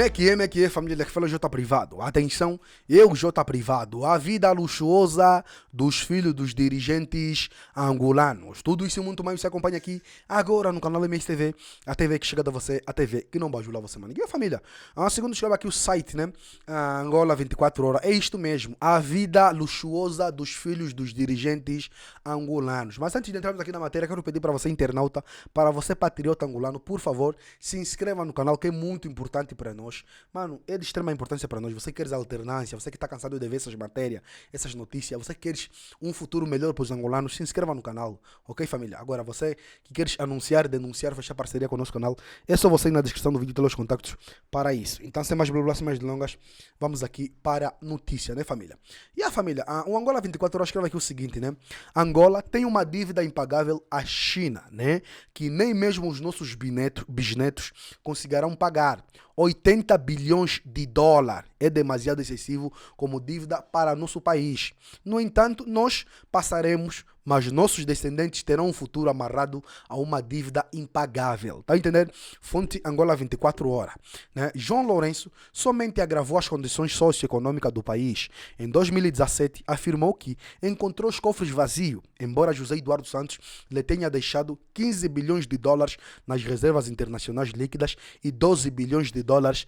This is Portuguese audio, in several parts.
Como é que é, família que fala J Privado? Atenção, eu, J Privado, a vida luxuosa dos filhos dos dirigentes angolanos. Tudo isso e muito mais você acompanha aqui agora no canal MSTV, a TV que chega de você, a TV que não bajula você, mano. E a família, segundo escreve aqui o site, né? Angola 24 horas, é isto mesmo, a vida luxuosa dos filhos dos dirigentes angolanos. Mas antes de entrarmos aqui na matéria, quero pedir para você, internauta, para você, patriota angolano, por favor, se inscreva no canal, que é muito importante para nós. Mano, é de extrema importância para nós. Você quer alternância, você que está cansado de ver essas matérias, essas notícias, você quer um futuro melhor para os angolanos, se inscreva no canal, ok, família? Agora, você que quer anunciar, denunciar, fechar parceria com o nosso canal, é só você ir na descrição do vídeo ter os contatos para isso. Então, sem mais blá blá, sem mais delongas, vamos aqui para a notícia, né, família? E a família, o Angola 24 horas escreve aqui o seguinte, né? Angola tem uma dívida impagável à China, né? Que nem mesmo os nossos bisnetos conseguirão pagar. 80 bilhões de dólares é demasiado excessivo como dívida para nosso país. No entanto, nós passaremos, mas nossos descendentes terão um futuro amarrado a uma dívida impagável. Tá entendendo? Fonte Angola 24 horas. Né? João Lourenço somente agravou as condições socioeconômicas do país. Em 2017, afirmou que encontrou os cofres vazios, embora José Eduardo Santos lhe tenha deixado 15 bilhões de dólares nas reservas internacionais líquidas e 12 bilhões de dólares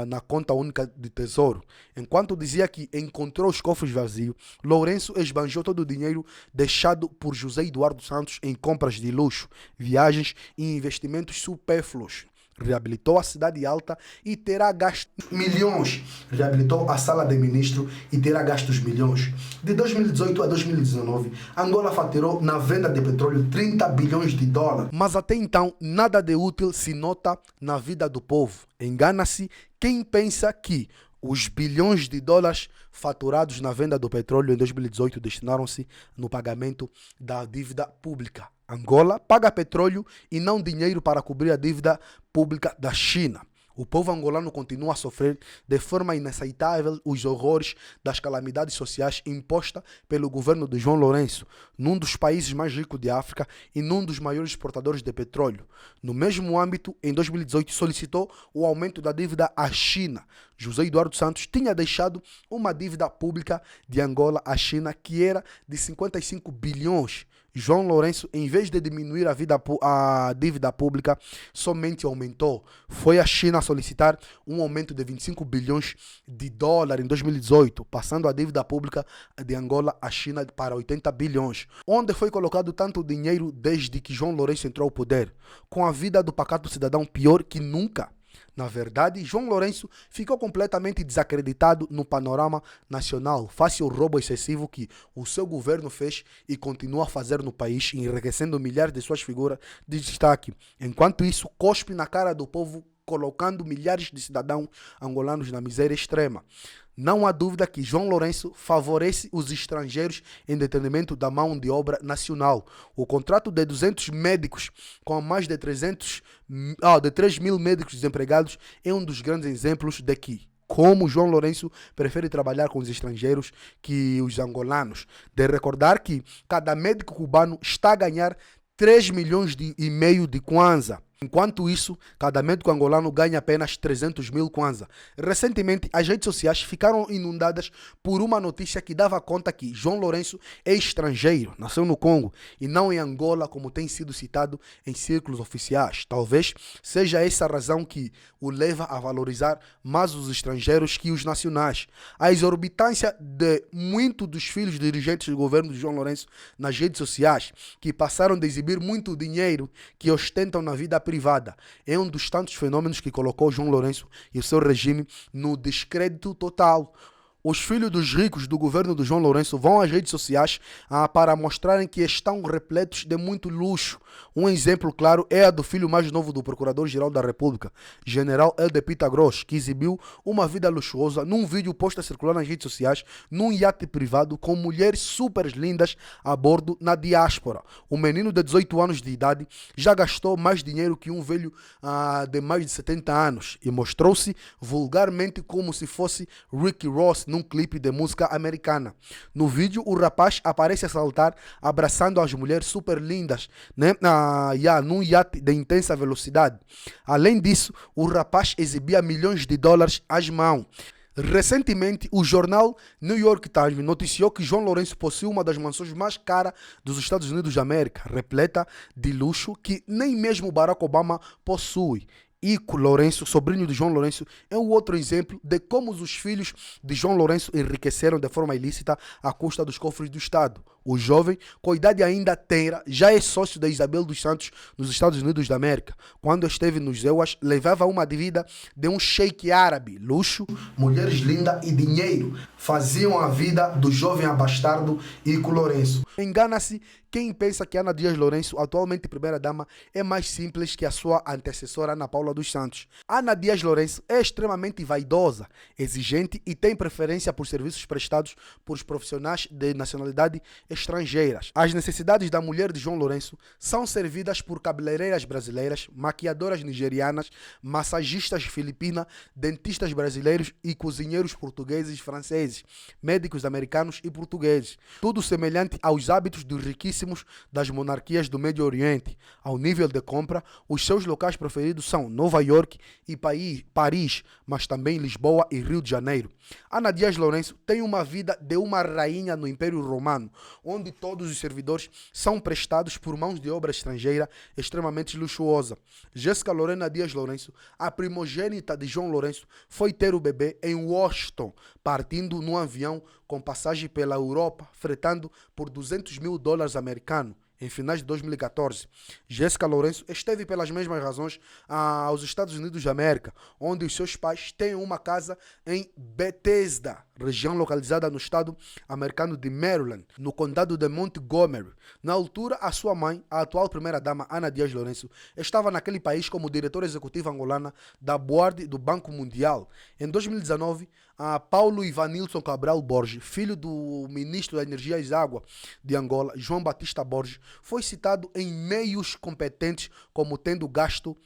na conta única de tesouro. Enquanto dizia que encontrou os cofres vazios, Lourenço esbanjou todo o dinheiro deixado por José Eduardo Santos em compras de luxo, viagens e investimentos supérfluos. Reabilitou a cidade alta e terá gasto milhões. Reabilitou a sala de ministro e terá gastos milhões. De 2018 a 2019, Angola faturou na venda de petróleo 30 bilhões de dólares. Mas até então, nada de útil se nota na vida do povo. Engana-se quem pensa que os bilhões de dólares faturados na venda do petróleo em 2018 destinaram-se no pagamento da dívida pública. Angola paga petróleo e não dinheiro para cobrir a dívida pública da China. O povo angolano continua a sofrer de forma inaceitável os horrores das calamidades sociais impostas pelo governo de João Lourenço, num dos países mais ricos de África e num dos maiores exportadores de petróleo. No mesmo âmbito, em 2018, solicitou o aumento da dívida à China. José Eduardo Santos tinha deixado uma dívida pública de Angola à China que era de 55 bilhões. João Lourenço, em vez de diminuir a dívida pública, somente aumentou. Foi a China solicitar um aumento de 25 bilhões de dólares em 2018, passando a dívida pública de Angola à China para 80 bilhões. Onde foi colocado tanto dinheiro desde que João Lourenço entrou ao poder? Com a vida do pacato cidadão pior que nunca. Na verdade, João Lourenço ficou completamente desacreditado no panorama nacional, face ao roubo excessivo que o seu governo fez e continua a fazer no país, enriquecendo milhares de suas figuras de destaque. Enquanto isso, cospe na cara do povo, colocando milhares de cidadãos angolanos na miséria extrema. Não há dúvida que João Lourenço favorece os estrangeiros em detrimento da mão de obra nacional. O contrato de 200 médicos com mais de 3 mil médicos desempregados é um dos grandes exemplos de que como João Lourenço prefere trabalhar com os estrangeiros que os angolanos. De recordar que cada médico cubano está a ganhar 3 milhões e meio de kwanza. Enquanto isso, cada médico angolano ganha apenas 300 mil kwanza. Recentemente, as redes sociais ficaram inundadas por uma notícia que dava conta que João Lourenço é estrangeiro, nasceu no Congo e não em Angola, como tem sido citado em círculos oficiais. Talvez seja essa a razão que o leva a valorizar mais os estrangeiros que os nacionais. A exorbitância de muitos dos filhos dirigentes do governo de João Lourenço nas redes sociais, que passaram de exibir muito dinheiro que ostentam na vida privada, é um dos tantos fenômenos que colocou João Lourenço e o seu regime no descrédito total. Os filhos dos ricos do governo de João Lourenço vão às redes sociais para mostrarem que estão repletos de muito luxo. Um exemplo claro é a do filho mais novo do Procurador-Geral da República, General Helder Pitagros, que exibiu uma vida luxuosa num vídeo posto a circular nas redes sociais num iate privado com mulheres super lindas a bordo na diáspora. O menino de 18 anos de idade já gastou mais dinheiro que um velho de mais de 70 anos e mostrou-se vulgarmente como se fosse Rick Ross num num clipe de música americana. No vídeo, o rapaz aparece a saltar, abraçando as mulheres super lindas, né? Num iate de intensa velocidade. Além disso, o rapaz exibia milhões de dólares às mãos. Recentemente, o jornal New York Times noticiou que João Lourenço possui uma das mansões mais caras dos Estados Unidos da América, repleta de luxo que nem mesmo Barack Obama possui. Ico Lourenço, sobrinho de João Lourenço, é um outro exemplo de como os filhos de João Lourenço enriqueceram de forma ilícita à custa dos cofres do Estado. O jovem, com idade ainda tenra, já é sócio da Isabel dos Santos nos Estados Unidos da América. Quando esteve nos EUAs, levava uma dívida de um sheik árabe. Luxo, mulheres lindas e dinheiro faziam a vida do jovem abastardo Ico Lourenço. Engana-se quem pensa que Ana Dias Lourenço, atualmente primeira-dama, é mais simples que a sua antecessora Ana Paula dos Santos. Ana Dias Lourenço é extremamente vaidosa, exigente e tem preferência por serviços prestados por profissionais de nacionalidade estrangeiras. As necessidades da mulher de João Lourenço são servidas por cabeleireiras brasileiras, maquiadoras nigerianas, massagistas filipinas, dentistas brasileiros e cozinheiros portugueses e franceses, médicos americanos e portugueses. Tudo semelhante aos hábitos dos riquíssimos das monarquias do Médio Oriente. Ao nível de compra, os seus locais preferidos são Nova York e Paris, mas também Lisboa e Rio de Janeiro. Ana Dias Lourenço tem uma vida de uma rainha no Império Romano, onde todos os servidores são prestados por mãos de obra estrangeira extremamente luxuosa. Jéssica Lorena Dias Lourenço, a primogênita de João Lourenço, foi ter o bebê em Washington, partindo num avião com passagem pela Europa, fretando por $200 mil americanos. Em finais de 2014, Jéssica Lourenço esteve pelas mesmas razões aos Estados Unidos da América, onde os seus pais têm uma casa em Bethesda, região localizada no estado americano de Maryland, no condado de Montgomery. Na altura, a sua mãe, a atual primeira-dama Ana Dias Lourenço, estava naquele país como diretora executiva angolana da Board do Banco Mundial. Em 2019, Paulo Ivanilson Cabral Borges, filho do ministro da Energia e Água de Angola, João Batista Borges, foi citado em meios competentes como tendo gasto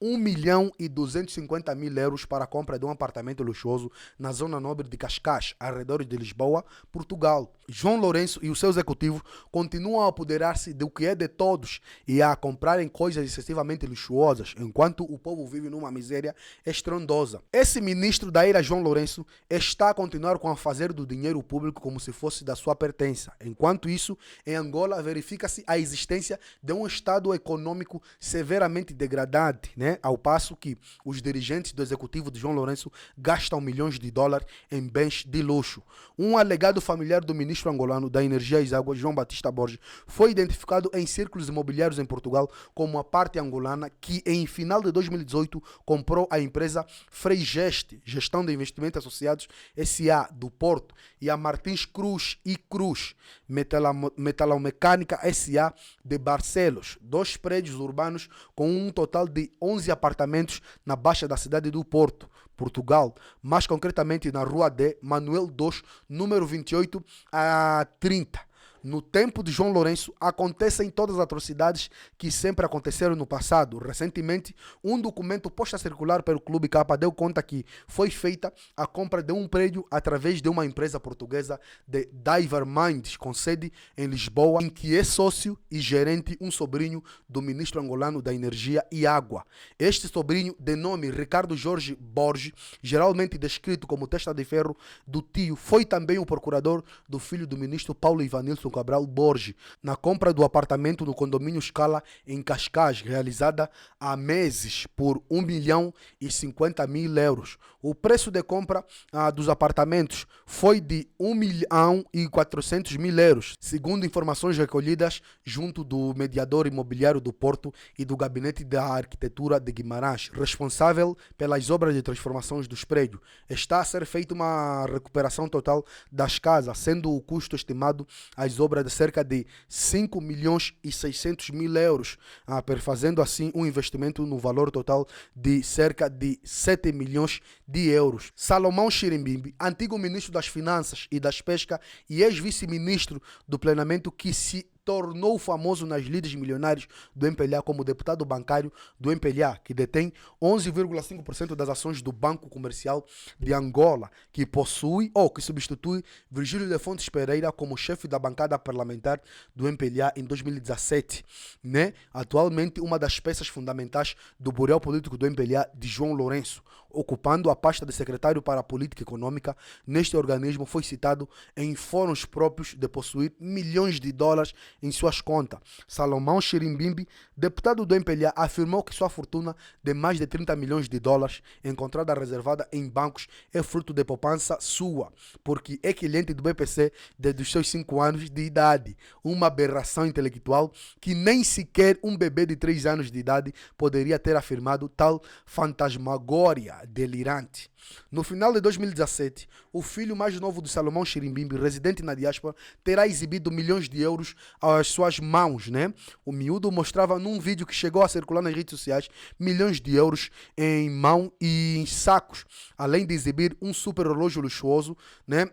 1.250.000 euros para a compra de um apartamento luxuoso na zona nobre de Cascais, arredores de Lisboa, Portugal. João Lourenço e o seu executivo continuam a apoderar-se do que é de todos e a comprarem coisas excessivamente luxuosas, enquanto o povo vive numa miséria estrondosa. Esse ministro da era João Lourenço está a continuar com a fazer do dinheiro público como se fosse da sua pertença. Enquanto isso, em Angola verifica-se a existência de um estado econômico severamente degradante, né? Ao passo que os dirigentes do executivo de João Lourenço gastam milhões de dólares em bens de luxo. Um alegado familiar do ministro angolano da Energia e Água, João Batista Borges, foi identificado em círculos imobiliários em Portugal como a parte angolana que, em final de 2018, comprou a empresa Freigeste, Gestão de Investimentos Associados S.A. do Porto, e a Martins Cruz e Cruz, Metalomecânica S.A. de Barcelos, 2 prédios urbanos com um total de 11 apartamentos na Baixa da cidade do Porto, Portugal, mais concretamente na Rua D, Manuel 2, número 28 a 30. No tempo de João Lourenço, acontecem todas as atrocidades que sempre aconteceram no passado. Recentemente, um documento posto a circular pelo Clube Capa deu conta que foi feita a compra de um prédio através de uma empresa portuguesa de Diver Minds, com sede em Lisboa, em que é sócio e gerente um sobrinho do ministro angolano da Energia e Água. Este sobrinho, de nome Ricardo Jorge Borges, geralmente descrito como testa de ferro do tio, foi também o procurador do filho do ministro Paulo Ivanilson Cabral Borges, na compra do apartamento no condomínio Scala em Cascais, realizada há meses por 1.050.000 euros. O preço de compra dos apartamentos foi de 1.400.000 euros, segundo informações recolhidas junto do mediador imobiliário do Porto e do Gabinete da Arquitetura de Guimarães, responsável pelas obras de transformações dos prédios. Está a ser feita uma recuperação total das casas, sendo o custo estimado às obras de cerca de 5.600.000 euros, perfazendo assim um investimento no valor total de cerca de 7 milhões de euros. Salomão Chirimbimbi, antigo ministro das Finanças e das Pescas e ex-vice-ministro do Planeamento, que se tornou famoso nas lides milionários do MPLA como deputado bancário do MPLA, que detém 11,5% das ações do Banco Comercial de Angola, que possui ou que substitui Virgílio de Fontes Pereira como chefe da bancada parlamentar do MPLA em 2017, né? Atualmente uma das peças fundamentais do Bureau Político do MPLA de João Lourenço, ocupando a pasta de secretário para a política econômica. Neste organismo foi citado em fóruns próprios de possuir milhões de dólares em suas contas. Salomão Xirimbimbi, deputado do MPLA, afirmou que sua fortuna de mais de 30 milhões de dólares, encontrada reservada em bancos, é fruto de poupança sua, porque é cliente do BPC desde os seus 5 anos de idade. Uma aberração intelectual que nem sequer um bebê de 3 anos de idade poderia ter afirmado tal fantasmagória delirante. No final de 2017, o filho mais novo de Salomão Xirimbimbi, residente na diáspora, terá exibido milhões de euros às suas mãos, né? O miúdo mostrava num vídeo que chegou a circular nas redes sociais milhões de euros em mão e em sacos, além de exibir um super relógio luxuoso, né?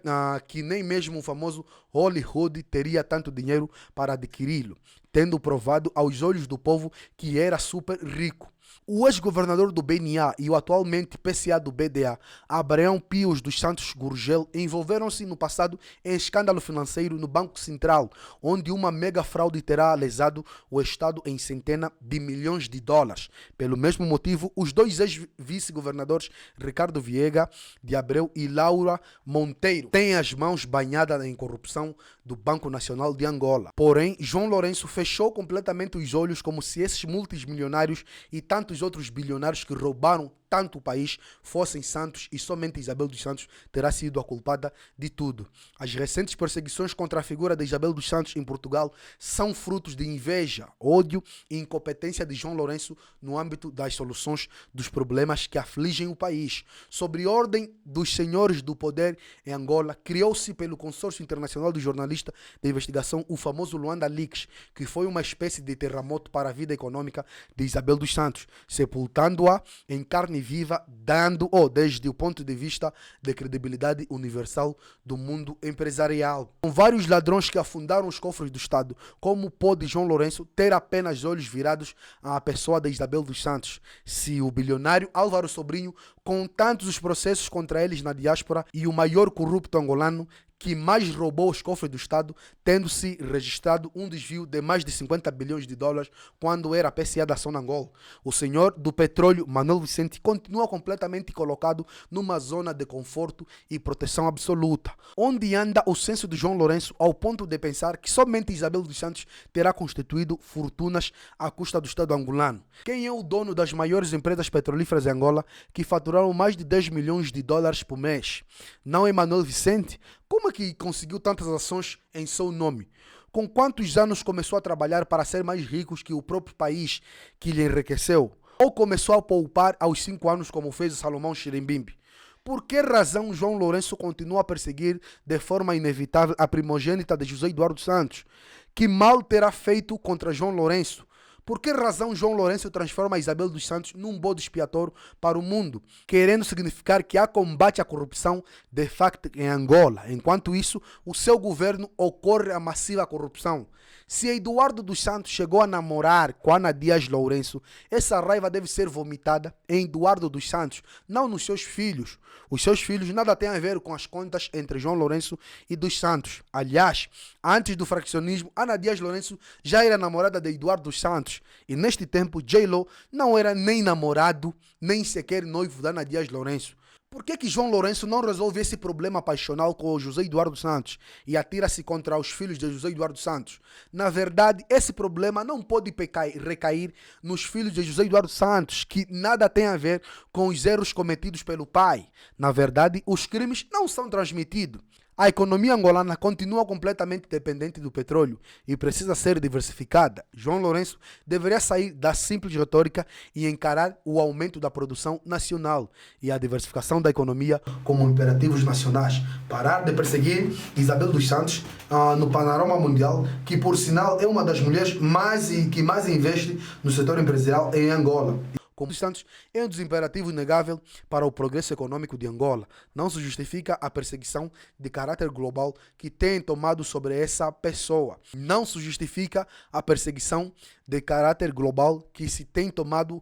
Que nem mesmo o famoso Hollywood teria tanto dinheiro para adquiri-lo, tendo provado aos olhos do povo que era super rico. O ex-governador do BNA e o atualmente PCA do BDA, Abraão Pios dos Santos Gurgel, envolveram-se no passado em escândalo financeiro no Banco Central, onde uma mega fraude terá lesado o Estado em centenas de milhões de dólares. Pelo mesmo motivo, os dois ex-vice-governadores, Ricardo Viega de Abreu e Laura Monteiro, têm as mãos banhadas em corrupção do Banco Nacional de Angola. Porém, João Lourenço fechou completamente os olhos, como se esses multimilionários e tantos outros bilionários que roubaram tanto o país fossem santos, e somente Isabel dos Santos terá sido a culpada de tudo. As recentes perseguições contra a figura de Isabel dos Santos em Portugal são frutos de inveja, ódio e incompetência de João Lourenço no âmbito das soluções dos problemas que afligem o país. Sobre ordem dos senhores do poder em Angola, criou-se pelo Consórcio Internacional de Jornalistas de Investigação o famoso Luanda Leaks, que foi uma espécie de terremoto para a vida econômica de Isabel dos Santos, sepultando-a em carne viva, dando, desde o ponto de vista de credibilidade universal do mundo empresarial. Com vários ladrões que afundaram os cofres do Estado, como pôde João Lourenço ter apenas olhos virados à pessoa de Isabel dos Santos, se o bilionário Álvaro Sobrinho, com tantos os processos contra eles na diáspora, e o maior corrupto angolano que mais roubou os cofres do Estado, tendo-se registrado um desvio de mais de 50 bilhões de dólares quando era PCA da Sonangol. O senhor do petróleo, Manuel Vicente, continua completamente colocado numa zona de conforto e proteção absoluta, onde anda o senso de João Lourenço ao ponto de pensar que somente Isabel dos Santos terá constituído fortunas à custa do Estado angolano. Quem é o dono das maiores empresas petrolíferas em Angola, que faturaram mais de 10 milhões de dólares por mês? Não é Manuel Vicente? Como é que conseguiu tantas ações em seu nome? Com quantos anos começou a trabalhar para ser mais rico que o próprio país que lhe enriqueceu? Ou começou a poupar aos 5 anos, como fez Salomão Xirimbimbi? Por que razão João Lourenço continua a perseguir de forma inevitável a primogênita de José Eduardo Santos? Que mal terá feito contra João Lourenço? Por que razão João Lourenço transforma Isabel dos Santos num bode expiatório para o mundo, querendo significar que há combate à corrupção de facto em Angola? Enquanto isso, o seu governo ocorre a massiva corrupção. Se Eduardo dos Santos chegou a namorar com Ana Dias Lourenço, essa raiva deve ser vomitada em Eduardo dos Santos, não nos seus filhos. Os seus filhos nada têm a ver com as contas entre João Lourenço e dos Santos. Aliás, antes do fraccionismo, Ana Dias Lourenço já era namorada de Eduardo dos Santos. E neste tempo, J-Lo não era nem namorado, nem sequer noivo da Ana Dias Lourenço. Por que João Lourenço não resolve esse problema passional com o José Eduardo Santos e atira-se contra os filhos de José Eduardo Santos? Na verdade, esse problema não pode recair nos filhos de José Eduardo Santos, que nada tem a ver com os erros cometidos pelo pai. Na verdade, os crimes não são transmitidos. A economia angolana continua completamente dependente do petróleo e precisa ser diversificada. João Lourenço deveria sair da simples retórica e encarar o aumento da produção nacional e a diversificação da economia como imperativos nacionais. Parar de perseguir Isabel dos Santos no panorama mundial, que por sinal é uma das mulheres que mais investe no setor empresarial em Angola. como os Santos é um dos imperativos inegável para o progresso econômico de Angola. Não se justifica a perseguição de caráter global que tem tomado sobre essa pessoa. Não se justifica a perseguição de caráter global que se tem tomado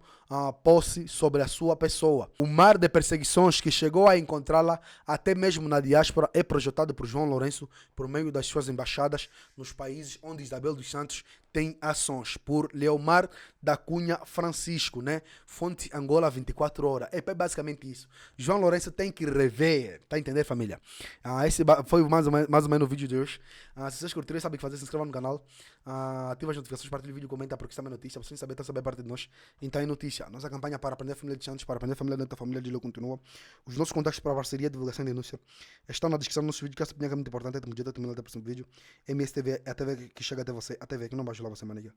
posse sobre a sua pessoa. O mar de perseguições que chegou a encontrá-la até mesmo na diáspora é projetado por João Lourenço por meio das suas embaixadas nos países onde Isabel dos Santos tem ações, por Leomar da Cunha Francisco, né? Fonte Angola 24 horas. É basicamente isso. João Lourenço tem que rever, tá entendendo, família? Esse foi mais ou menos o vídeo de hoje. Se vocês curtiram, sabem o que fazer, se inscreva no canal, ativa as notificações, partilhe o vídeo, comenta, porque isso também é notícia, vocês sabem, saber parte de nós. Então é notícia. Nossa campanha para aprender a família de Santos, para aprender a família dentro da família de Leo continua. Os nossos contactos para parceria, divulgação e denúncia estão na descrição do nosso vídeo, que essa opinião é muito importante, é muito importante, é o próximo vídeo. MSTV é a TV que chega até você, a TV que não baixa lá você, maneira.